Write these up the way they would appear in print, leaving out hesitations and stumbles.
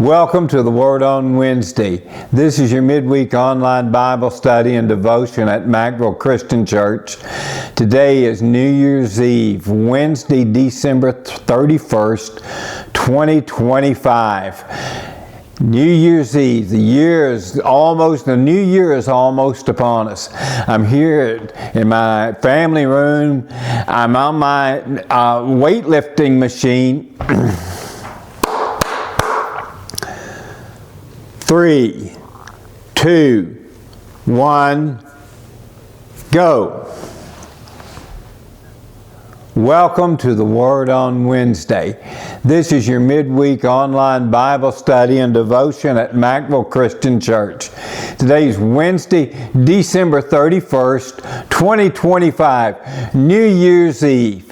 Welcome to the Word on Wednesday. This is your midweek online Bible study and devotion at Mackville Christian Church. Today is New Year's Eve, Wednesday, December 31st, 2025. New Year's Eve. The new year is almost upon us. I'm here in my family room. I'm on my weightlifting machine. 3, 2, 1, go. Welcome to the Word on Wednesday. This is your midweek online Bible study and devotion at Mackville Christian Church. Today is Wednesday, December 31st, 2025, New Year's Eve.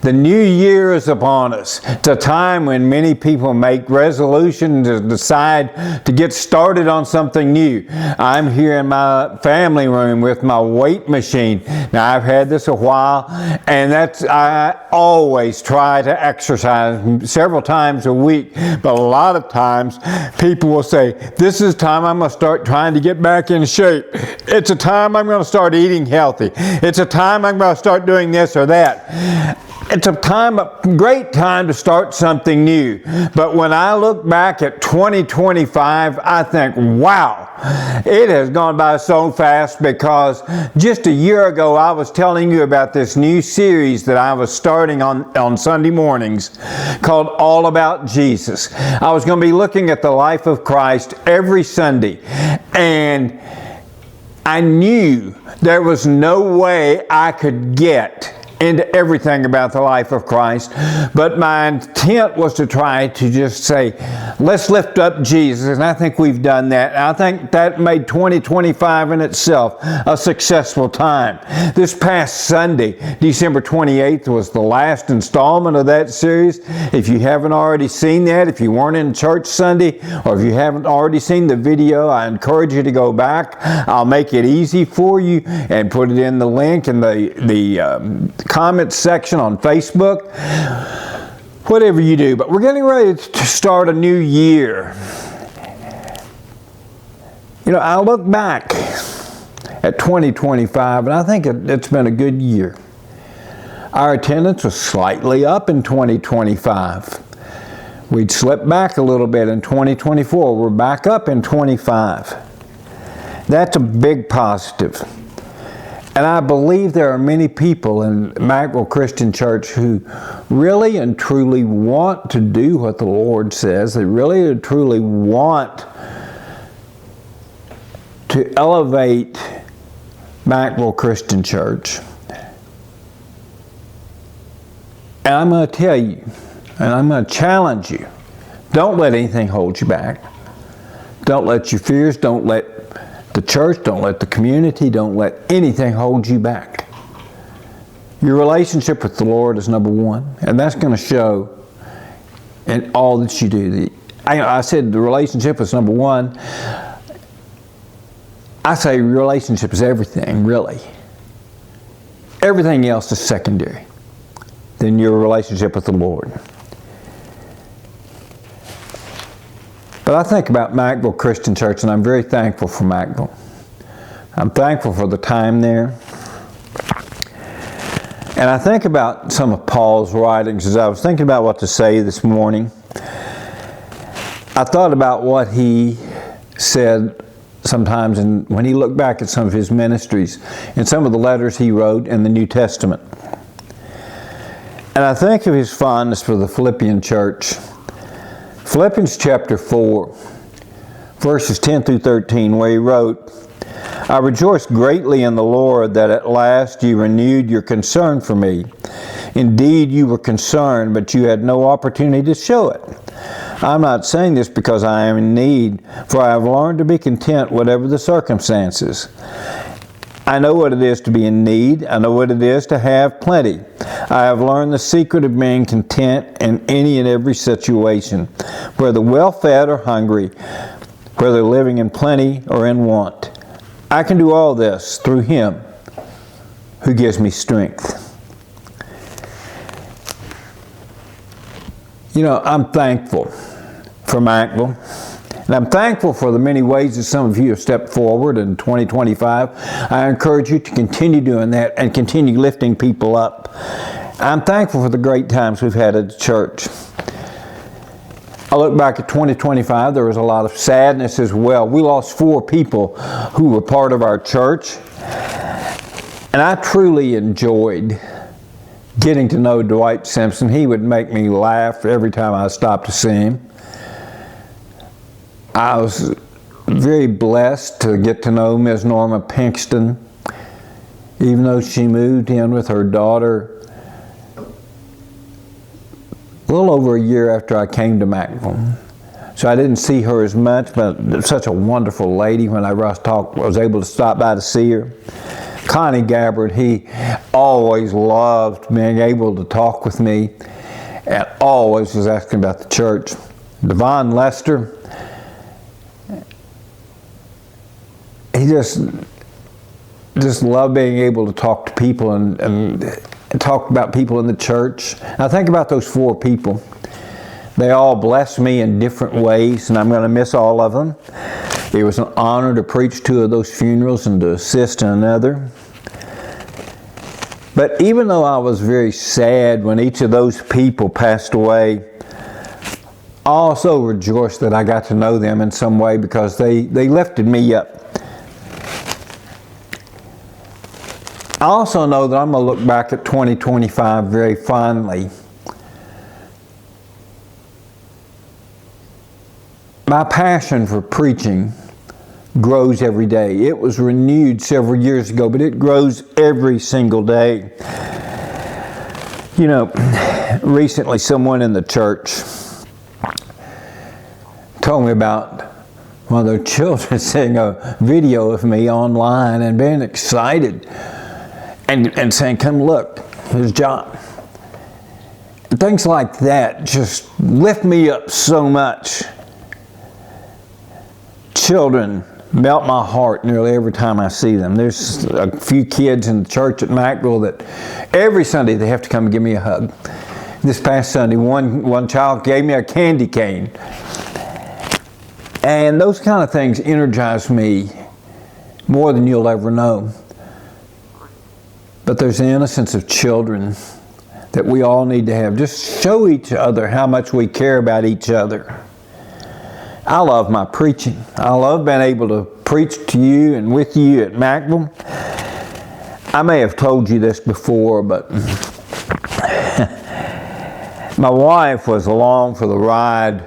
The new year is upon us. It's a time when many people make resolutions to decide to get started on something new. I'm here in my family room with my weight machine. Now, I've had this a while, and I always try to exercise several times a week, but a lot of times people will say, this is time I'm going to start trying to get back in shape. It's a time I'm going to start eating healthy. It's a time I'm going to start doing this or that. It's a great time to start something new. But when I look back at 2025, I think, wow, it has gone by so fast, because just a year ago I was telling you about this new series that I was starting on Sunday mornings called All About Jesus. I was going to be looking at the life of Christ every Sunday, and I knew there was no way I could get into everything about the life of Christ, but my intent was to try to just say, let's lift up Jesus, and I think we've done that. And I think that made 2025 in itself a successful time. This past Sunday, December 28th, was the last installment of that series. If you haven't already seen that, if you weren't in church Sunday, or if you haven't already seen the video, I encourage you to go back. I'll make it easy for you and put it in the link in the comments section on Facebook, whatever you do. But we're getting ready to start a new year. You know, I look back at 2025 and I think it's been a good year. Our attendance was slightly up in 2025. We'd slipped back a little bit in 2024. We're back up in 25. That's a big positive. And I believe there are many people in Mackville Christian Church who really and truly want to do what the Lord says. They really and truly want to elevate Mackville Christian Church. And I'm going to tell you, and I'm going to challenge you, don't let anything hold you back. Don't let your fears, don't let the church, don't let the community, don't let anything hold you back. Your relationship with the Lord is number one, and that's going to show in all that you do. I said the relationship is number one. I say relationship is everything, really. Everything else is secondary than your relationship with the Lord. But I think about Mackville Christian Church, and I'm very thankful for Mackville. I'm thankful for the time there. And I think about some of Paul's writings. As I was thinking about what to say this morning, I thought about what he said sometimes when he looked back at some of his ministries and some of the letters he wrote in the New Testament. And I think of his fondness for the Philippian church. Philippians chapter 4, verses 10 through 13, where he wrote, I rejoice greatly in the Lord that at last you renewed your concern for me. Indeed, you were concerned, but you had no opportunity to show it. I'm not saying this because I am in need, for I have learned to be content whatever the circumstances. I know what it is to be in need. I know what it is to have plenty. I have learned the secret of being content in any and every situation, whether well-fed or hungry, whether living in plenty or in want. I can do all this through Him who gives me strength. You know, I'm thankful for Mackville. And I'm thankful for the many ways that some of you have stepped forward in 2025. I encourage you to continue doing that and continue lifting people up. I'm thankful for the great times we've had at the church. I look back at 2025, there was a lot of sadness as well. We lost 4 people who were part of our church. And I truly enjoyed getting to know Dwight Simpson. He would make me laugh every time I stopped to see him. I was very blessed to get to know Ms. Norma Pinkston, even though she moved in with her daughter a little over a year after I came to Mackville. So I didn't see her as much, but such a wonderful lady when I was able to stop by to see her. Connie Gabbard, he always loved being able to talk with me and always was asking about the church. Devon Lester, he just loved being able to talk to people and talk about people in the church. I think about those 4 people. They all blessed me in different ways, and I'm going to miss all of them. It was an honor to preach 2 of those funerals and to assist in another. But even though I was very sad when each of those people passed away, I also rejoiced that I got to know them in some way because they lifted me up. I also know that I'm going to look back at 2025 very fondly. My passion for preaching grows every day. It was renewed several years ago, but it grows every single day. You know, recently someone in the church told me about one of their children seeing a video of me online and being excited and saying, "Come look, here's John." And things like that just lift me up so much. Children melt my heart nearly every time I see them. There's a few kids in the church at Mackville that every Sunday they have to come and give me a hug. This past Sunday, one child gave me a candy cane. And those kind of things energize me more than you'll ever know. But there's the innocence of children that we all need to have. Just show each other how much we care about each other. I love my preaching. I love being able to preach to you and with you at Mackville. I may have told you this before, but my wife was along for the ride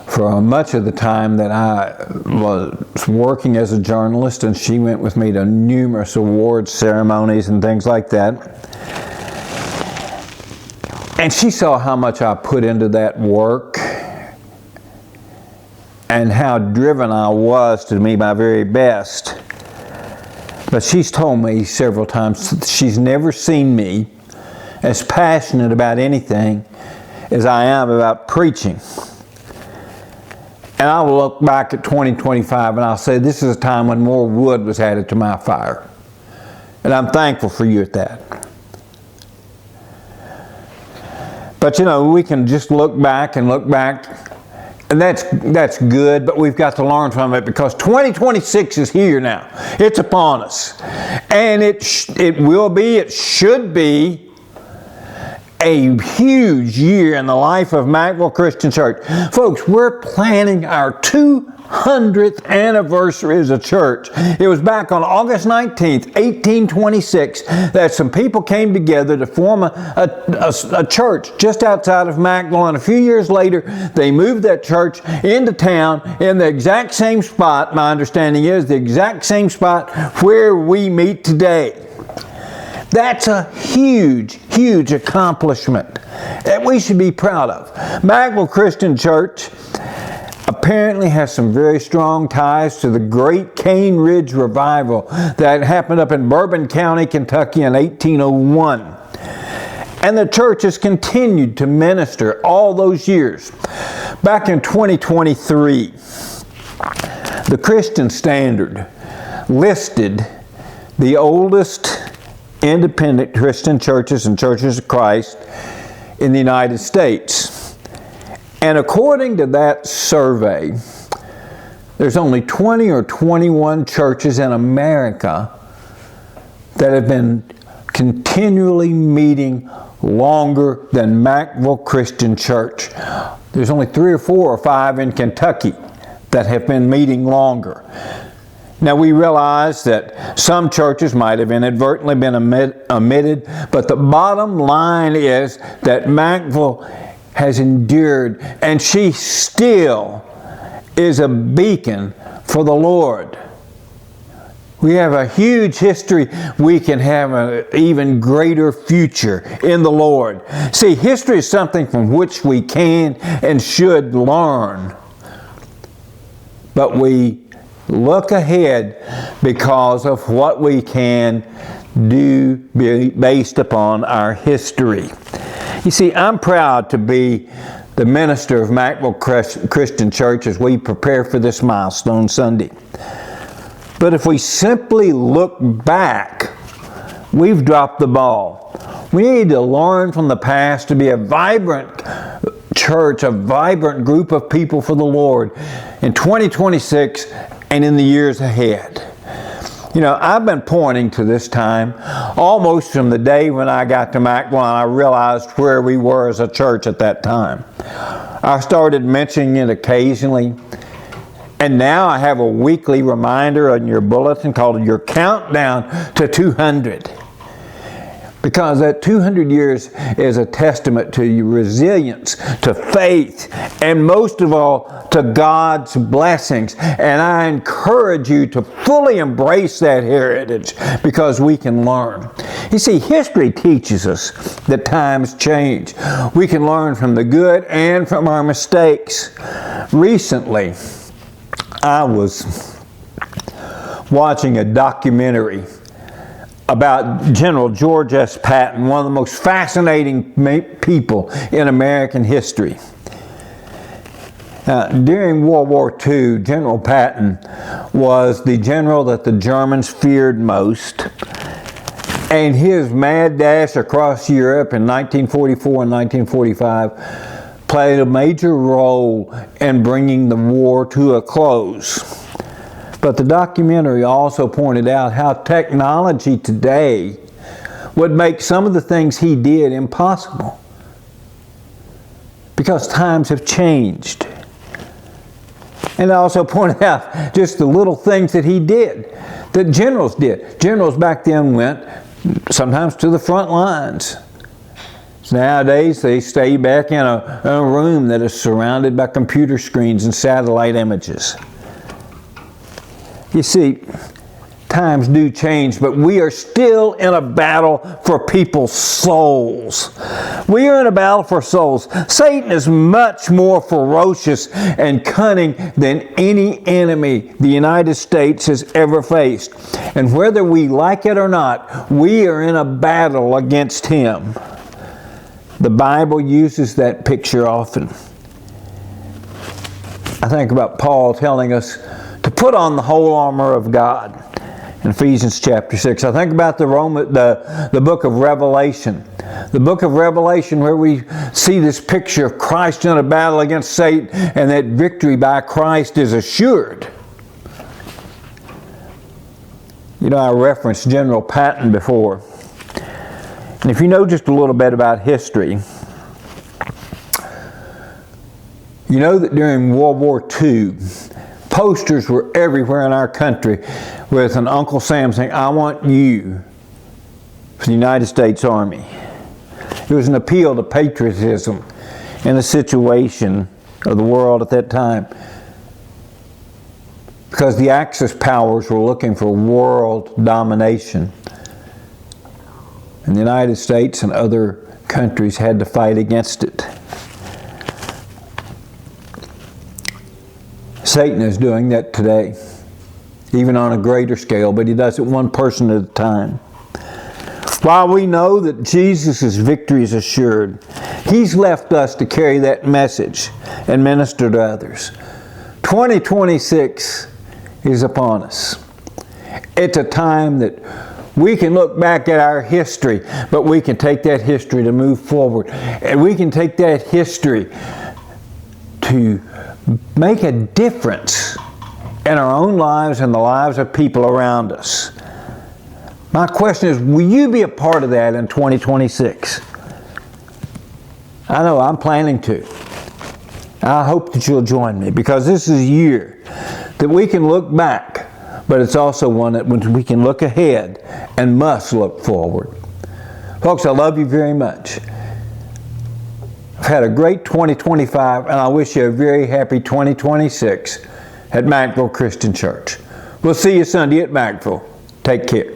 for much of the time that I was working as a journalist, and she went with me to numerous awards ceremonies and things like that. And she saw how much I put into that work and how driven I was to be my very best. But she's told me several times she's never seen me as passionate about anything as I am about preaching. And I will look back at 2025 and I'll say this is a time when more wood was added to my fire. And I'm thankful for you at that. But you know, we can just look back, and that's good, but we've got to learn from it because 2026 is here now. It's upon us. And it should be a huge year in the life of Mackville Christian Church. Folks, we're planning our 200th anniversary as a church. It was back on August 19th, 1826, that some people came together to form a church just outside of Mackville, and a few years later, they moved that church into town in the exact same spot, my understanding is, the exact same spot where we meet today. That's a huge, huge accomplishment that we should be proud of. Mackville Christian Church apparently has some very strong ties to the Great Cane Ridge Revival that happened up in Bourbon County, Kentucky in 1801. And the church has continued to minister all those years. Back in 2023, the Christian Standard listed the oldest independent Christian churches and churches of Christ in the United States. And according to that survey, there's only 20 or 21 churches in America that have been continually meeting longer than Mackville Christian Church. There's only 3 or 4 or 5 in Kentucky that have been meeting longer. Now we realize that some churches might have inadvertently been omitted, but the bottom line is that Mackville has endured, and she still is a beacon for the Lord. We have a huge history. We can have an even greater future in the Lord. See, history is something from which we can and should learn. But we look ahead because of what we can do based upon our history. You see, I'm proud to be the minister of Mackville Christian Church as we prepare for this milestone Sunday. But if we simply look back, we've dropped the ball. We need to learn from the past to be a vibrant church, a vibrant group of people for the Lord in 2026 and in the years ahead. You know, I've been pointing to this time almost from the day when I got to Mackville and I realized where we were as a church at that time. I started mentioning it occasionally, and now I have a weekly reminder on your bulletin called your countdown to 200. Because that 200 years is a testament to your resilience, to faith, and most of all, to God's blessings. And I encourage you to fully embrace that heritage because we can learn. You see, history teaches us that times change. We can learn from the good and from our mistakes. Recently, I was watching a documentary about General George S. Patton, one of the most fascinating people in American history. During World War II, General Patton was the general that the Germans feared most, and his mad dash across Europe in 1944 and 1945 played a major role in bringing the war to a close. But the documentary also pointed out how technology today would make some of the things he did impossible. Because times have changed. And I also pointed out just the little things that he did, that generals did. Generals back then went sometimes to the front lines. Nowadays they stay back in a room that is surrounded by computer screens and satellite images. You see, times do change, but we are still in a battle for people's souls. We are in a battle for souls. Satan is much more ferocious and cunning than any enemy the United States has ever faced. And whether we like it or not, we are in a battle against him. The Bible uses that picture often. I think about Paul telling us to put on the whole armor of God in Ephesians chapter 6. I think about the book of Revelation. The book of Revelation where we see this picture of Christ in a battle against Satan and that victory by Christ is assured. You know, I referenced General Patton before. And if you know just a little bit about history, you know that during World War II, posters were everywhere in our country with an Uncle Sam saying, "I want you for the United States Army." It was an appeal to patriotism in the situation of the world at that time. Because the Axis powers were looking for world domination. And the United States and other countries had to fight against it. Satan is doing that today, even on a greater scale, but he does it one person at a time. While we know that Jesus' victory is assured, he's left us to carry that message and minister to others. 2026 is upon us. It's a time that we can look back at our history, but we can take that history to move forward. And we can take that history to make a difference in our own lives and the lives of people around us. My question is, will you be a part of that in 2026? I know I'm planning to. I hope that you'll join me, because this is a year that we can look back, but it's also one that we can look ahead and must look forward. Folks, I love you very much. I've had a great 2025, and I wish you a very happy 2026 at Mackville Christian Church. We'll see you Sunday at Mackville. Take care.